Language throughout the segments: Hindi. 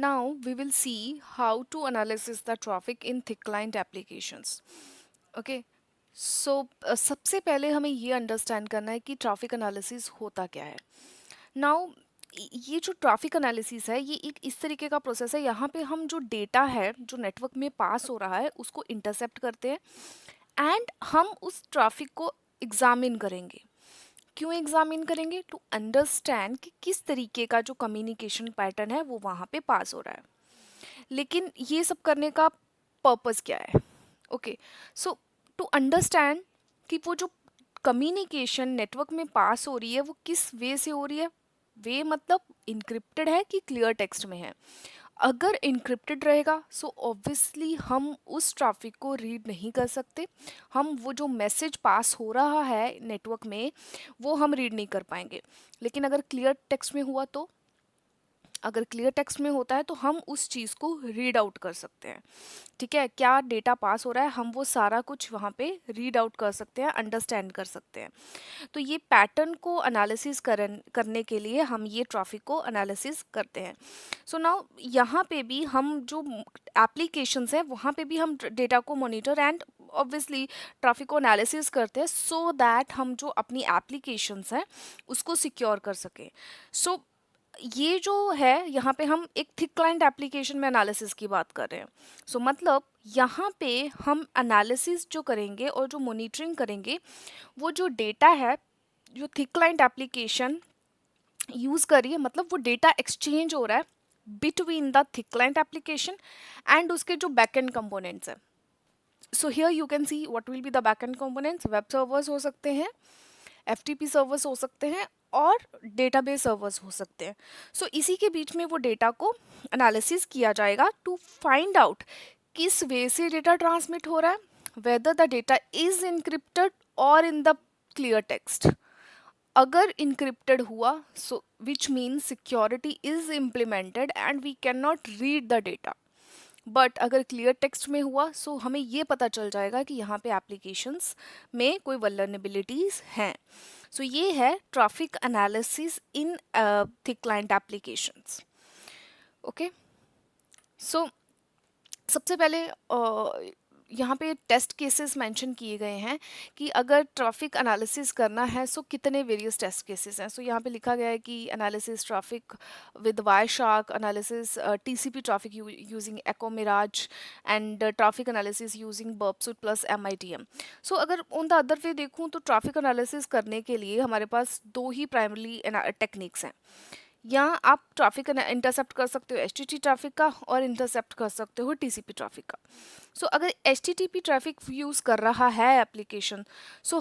Now we will see how to analysis the traffic in thick client applications. Okay. सबसे पहले हमें ये अंडरस्टैंड करना है कि ट्रैफिक एनालिसिस होता क्या है. नाउ ये जो ट्रैफिक एनालिसिस है ये एक इस तरीके का प्रोसेस है. यहाँ पे हम जो डेटा है जो नेटवर्क में पास हो रहा है उसको इंटरसेप्ट करते हैं एंड हम उस ट्रैफिक को एग्जामिन करेंगे. क्यों एग्जामिन करेंगे? टू अंडरस्टैंड कि किस तरीके का जो कम्युनिकेशन पैटर्न है वो वहाँ पे पास हो रहा है. लेकिन ये सब करने का पर्पस क्या है? ओके, सो टू अंडरस्टैंड कि वो जो कम्युनिकेशन नेटवर्क में पास हो रही है वो किस वे से हो रही है. वे मतलब इनक्रिप्टेड है कि क्लियर टेक्स्ट में है. अगर इनक्रिप्टेड रहेगा सो ऑब्वियसली हम उस ट्रैफिक को रीड नहीं कर सकते. हम वो जो मैसेज पास हो रहा है नेटवर्क में वो हम रीड नहीं कर पाएंगे. लेकिन अगर क्लियर टेक्स्ट में हुआ तो, अगर क्लियर टेक्स्ट में होता है तो हम उस चीज़ को रीड आउट कर सकते हैं. ठीक है, क्या डेटा पास हो रहा है हम वो सारा कुछ वहाँ पे रीड आउट कर सकते हैं, अंडरस्टैंड कर सकते हैं. तो ये पैटर्न को एनालिसिस करने के लिए हम ये ट्रैफिक को एनालिसिस करते हैं. सो नाउ यहाँ पे भी हम जो एप्लीकेशंस है वहाँ पे भी हम डेटा को मॉनिटर एंड ऑब्वियसली ट्रैफिक को एनालिसिस करते हैं सो दैट हम जो अपनी एप्लीकेशंस है उसको सिक्योर कर सकें. सो ये जो है यहाँ पे हम एक थिक क्लाइंट एप्लीकेशन में एनालिसिस की बात कर रहे हैं. मतलब यहाँ पे हम एनालिसिस जो करेंगे और जो मॉनिटरिंग करेंगे वो जो डेटा है जो थिक क्लाइंट एप्लीकेशन यूज़ कर रही है, मतलब वो डेटा एक्सचेंज हो रहा है between the thick client application and उसके जो बैकएंड कंपोनेंट्स है. So here you can see what will be the backend components. Web servers हो सकते हैं, एफटीपी सर्वर्स हो सकते हैं और डेटाबेस सर्वर्स हो सकते हैं. इसी के बीच में वो डेटा को एनालिसिस किया जाएगा टू फाइंड आउट किस वे से डेटा ट्रांसमिट हो रहा है, whether the data is encrypted और इन द क्लियर टेक्स्ट. अगर इनक्रिप्टेड हुआ so which means security is implemented and we can not read the data. But अगर क्लियर टेक्स्ट में हुआ सो हमें ये पता चल जाएगा कि यहाँ पे एप्लीकेशंस में कोई वल्नरेबिलिटीज हैं. ये है traffic analysis in thick client applications. Okay, so सबसे पहले यहाँ पे टेस्ट केसेस मेंशन किए गए हैं कि अगर ट्रैफिक एनालिसिस करना है सो कितने वेरियस टेस्ट केसेस हैं. यहाँ पे लिखा गया है कि analysis traffic with Wireshark, analysis TCP traffic using Echo Mirage and traffic analysis using Burp Suite plus MITM. अगर ऑन द अदर वे देखूँ तो ट्रैफिक एनालिसिस करने के लिए हमारे पास दो ही प्राइमरी टेक्निक्स हैं. या आप ट्रैफिक इंटरसेप्ट कर सकते हो एचटीटी ट्रैफिक का और इंटरसेप्ट कर सकते हो टीसीपी ट्रैफिक का. अगर एचटीटीपी ट्रैफिक यूज़ कर रहा है एप्लीकेशन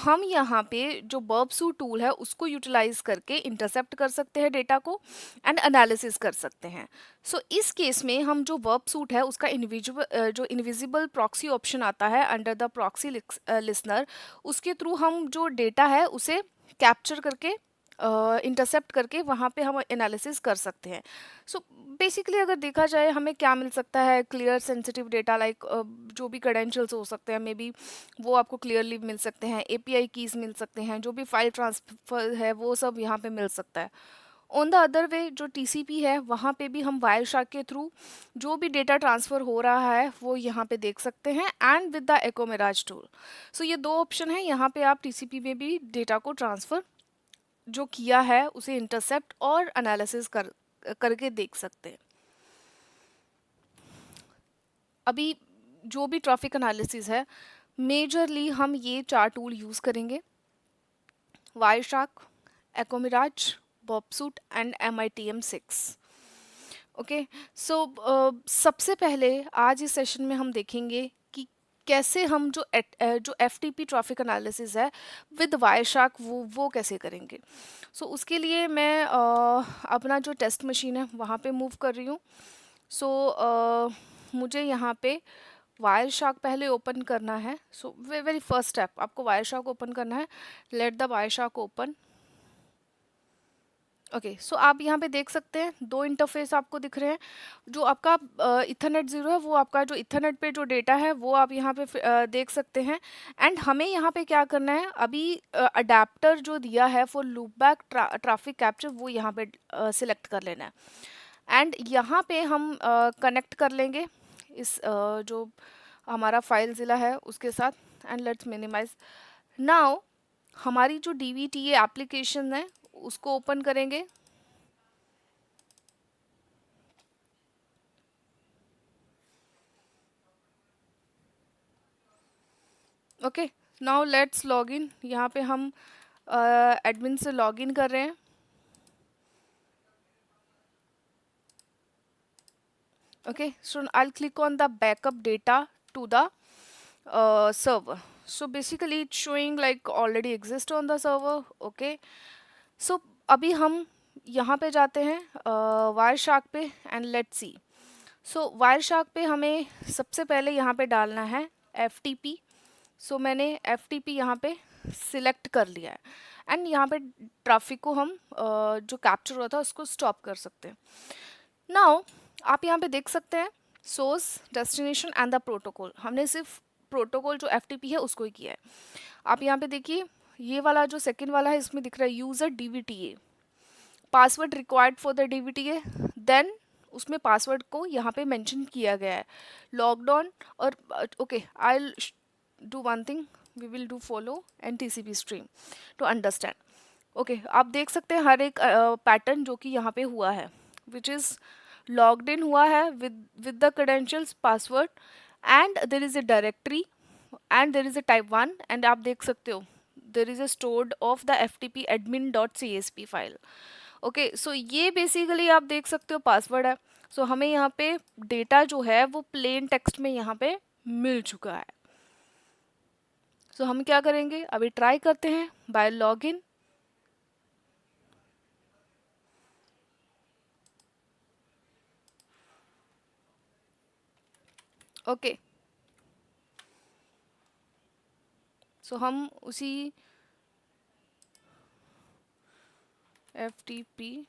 हम यहाँ पे जो बर्बसूट टूल है उसको यूटिलाइज करके इंटरसेप्ट कर सकते हैं डेटा को एंड एनालिसिस कर सकते हैं. इस केस में हम जो बर्बसूट है उसका जो इनविजिबल प्रॉक्सी ऑप्शन आता है अंडर द प्रॉक्सी लिसनर, उसके थ्रू हम जो डेटा है उसे कैप्चर करके इंटरसेप्ट करके वहाँ पे हम एनालिसिस कर सकते हैं. बेसिकली अगर देखा जाए हमें क्या मिल सकता है, क्लियर सेंसिटिव डेटा लाइक जो भी क्रेडेंशियल्स हो सकते हैं मे बी वो आपको क्लियरली मिल सकते हैं, एपीआई कीज मिल सकते हैं, जो भी फाइल ट्रांसफ़र है वो सब यहाँ पे मिल सकता है. ऑन द अदर वे जो टीसीपी है वहाँ पे भी हम वायरशार्क के थ्रू जो भी डेटा ट्रांसफ़र हो रहा है वो यहाँ पे देख सकते हैं and with the echo mirage tool. ये दो ऑप्शन है, यहाँ पे आप टीसीपी में भी डेटा को ट्रांसफ़र जो किया है उसे इंटरसेप्ट और एनालिसिस करके देख सकते हैं. अभी जो भी ट्रैफिक एनालिसिस है मेजरली हम ये चार टूल यूज़ करेंगे: Wireshark, Echo Mirage, Burp Suite and MITM6. Okay, सबसे पहले आज इस सेशन में हम देखेंगे कि कैसे हम जो FTP ट्रैफिक एनालिसिस है विद वायरशार्क वो कैसे करेंगे. उसके लिए मैं अपना जो टेस्ट मशीन है वहाँ पे मूव कर रही हूँ. मुझे यहाँ पे वायरशार्क पहले ओपन करना है. वेरी फर्स्ट स्टेप आपको वायरशार्क ओपन करना है. Let the Wireshark open. Okay, आप यहाँ पे देख सकते हैं दो इंटरफेस आपको दिख रहे हैं. जो आपका इथरनेट 0 है वो आपका जो इथरनेट पे जो डेटा है वो आप यहाँ पे देख सकते हैं. एंड हमें यहाँ पे क्या करना है, अभी अडेप्टर जो दिया है फॉर लूपबैक ट्रैफिक कैप्चर वो यहाँ पे सिलेक्ट कर लेना है. एंड यहाँ पे हम कनेक्ट कर लेंगे इस जो हमारा फाइल ज़िला है उसके साथ, एंड लेट्स मिनिमाइज। नाउ हमारी जो DVTA एप्लीकेशन है उसको ओपन करेंगे। Okay, now let's log in. यहाँ पे हम एडमिन से लॉग इन कर रहे हैं। Okay, so I'll click on the backup data to the server. So basically it's showing like already exist on the server. Okay, so अभी हम यहाँ पे जाते हैं Wireshark पे and let's see. So Wireshark पे हमें सबसे पहले यहाँ पे डालना है FTP। सो मैंने FTP यहाँ पे सिलेक्ट कर लिया है, एंड यहाँ पे ट्रैफिक को हम जो कैप्चर हुआ था उसको स्टॉप कर सकते हैं। नाउ आप यहाँ पे देख सकते हैं source, destination and the protocol. हमने सिर्फ प्रोटोकॉल जो FTP है उसको ही किया है। आप यहाँ पे देखिए ये वाला जो सेकंड वाला है इसमें दिख रहा है user DVTA, password required for the DVTA। Then उसमें पासवर्ड को यहाँ पे मेंशन किया गया है लॉकडाउन। और okay, I do one thing, we will do follow and TCP stream to understand. Okay, आप देख सकते हैं हर एक पैटर्न जो कि यहाँ पे हुआ है, विच इज़ लॉग्ड इन हुआ है with the credentials password, and there is a directory and there is a type 1, and आप देख सकते हो there is a stored of the ftp admin.csv file। Okay, so ये बेसिकली आप देख सकते हो पासवर्ड है। सो हमें यहाँ पे डेटा जो है वो प्लेन टेक्स्ट में यहाँ पे मिल चुका है। सो हम क्या करेंगे, अभी ट्राई करते हैं बाय लॉगिन। ओके, सो हम उसी FTP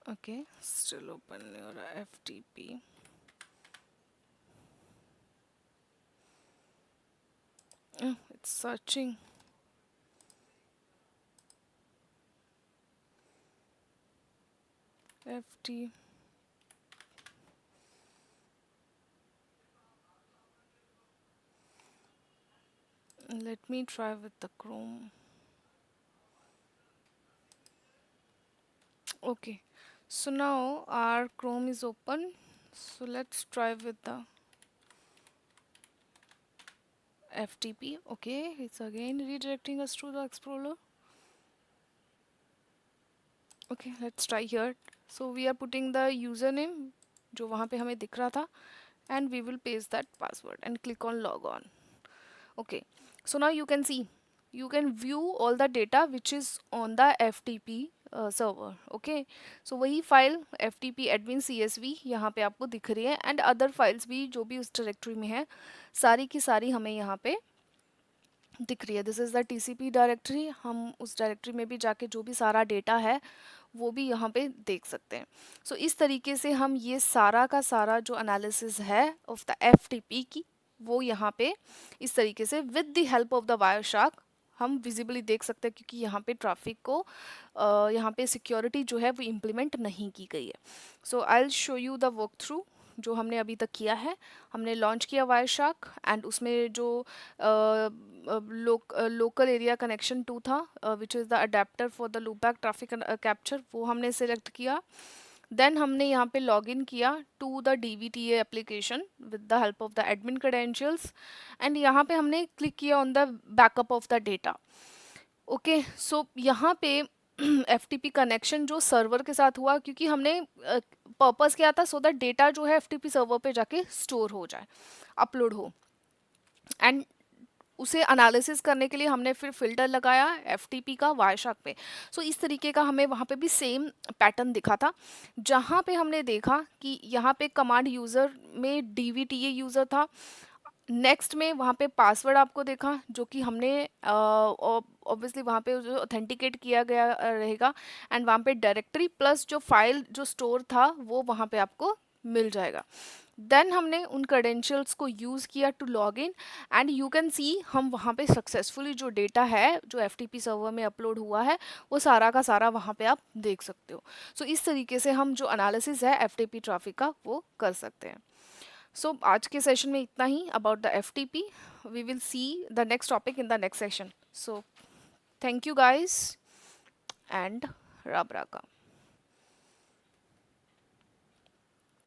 okay, still open your FTP। It's searching। FT, let me try with the Chrome। Okay, so now our Chrome is open, so let's try with the FTP। Okay, it's again redirecting us to the Explorer। Okay, let's try here। So we are putting the username जो वहाँ पे हमें दिख रहा था, and we will paste that password and click on log on। Okay, so now you can see, you can view all the data which is on the FTP server। Okay, so वही फाइल FTP admin CSV यहाँ पे आपको दिख रही है, एंड अदर फाइल्स भी जो भी उस डायरेक्टरी में है सारी की सारी हमें यहाँ पे दिख रही है। This is the TCP directory. हम उस डायरेक्टरी में भी जाके जो भी सारा डेटा है वो भी यहाँ पे देख सकते हैं। सो इस तरीके से हम ये सारा का सारा जो एनालिसिस है ऑफ द FTP की वो यहाँ पे इस तरीके से with the help of the Wireshark हम विजिबली देख सकते हैं, क्योंकि यहाँ पे ट्रैफिक को यहाँ पे सिक्योरिटी जो है वो इम्प्लीमेंट नहीं की गई है। So I will show you the work through जो हमने अभी तक किया है। हमने लॉन्च किया वायरशार्क, एंड उसमें जो लोकल एरिया कनेक्शन 2 था which is the adapter for the loopback traffic capture, वो हमने सेलेक्ट किया। देन हमने यहाँ पे लॉग इन किया to the DVTA application with the help of the admin credentials, and यहाँ पे हमने क्लिक किया on the backup of the data. Okay, so यहाँ पे FTP कनेक्शन जो सर्वर के साथ हुआ, क्योंकि हमने पर्पस क्या था, सो दैट डेटा जो है FTP सर्वर पे जाके स्टोर हो जाए, अपलोड हो, एंड उसे एनालिसिस करने के लिए हमने फिर फिल्टर लगाया FTP का वायरशार्क पे। सो इस तरीके का हमें वहाँ पे भी सेम पैटर्न दिखा था, जहाँ पे हमने देखा कि यहाँ पे कमांड यूज़र में DVTA यूज़र था। नेक्स्ट में वहाँ पे पासवर्ड आपको देखा जो कि हमने ऑब्वियसली वहाँ पे जो ऑथेंटिकेट किया गया रहेगा, एंड वहाँ पे डायरेक्टरी प्लस जो फाइल जो स्टोर था वो वहाँ पे आपको मिल जाएगा। देन हमने उन क्रेडेंशियल्स को यूज़ किया to log in, and you can see हम वहाँ पे सक्सेसफुली जो डेटा है जो एफटीपी सर्वर में अपलोड हुआ है वो सारा का सारा वहाँ पे आप देख सकते हो। सो इस तरीके से हम जो एनालिसिस है एफटीपी ट्रैफिक का वो कर सकते हैं। सो आज के सेशन में इतना ही about the FTP. We will see the next topic in the next session. So thank you guys and रब राका।